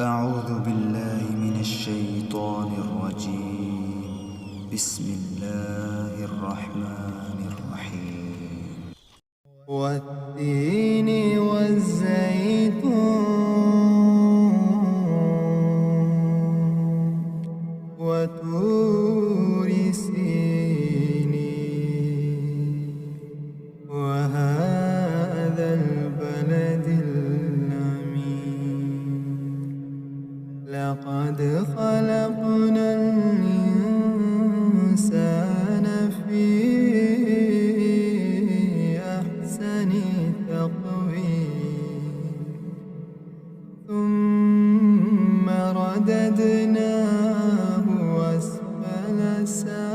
أعوذ بالله من الشيطان الرجيم. بسم الله الرحمن الرحيم. والتين والزيتون وطور سينين وهذا البلد لقد خلقنا الإنسان في أحسن تقويم ثم رددناه أسفل سافلين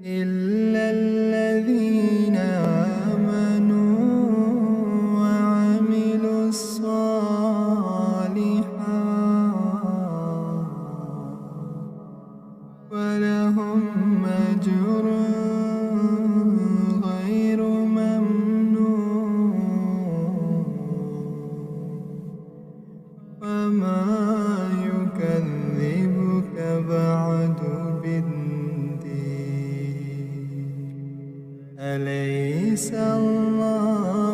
إلا الذين آمنوا ولهم أجر غير ممنون وما يكذبك بعد بالدين أليس الله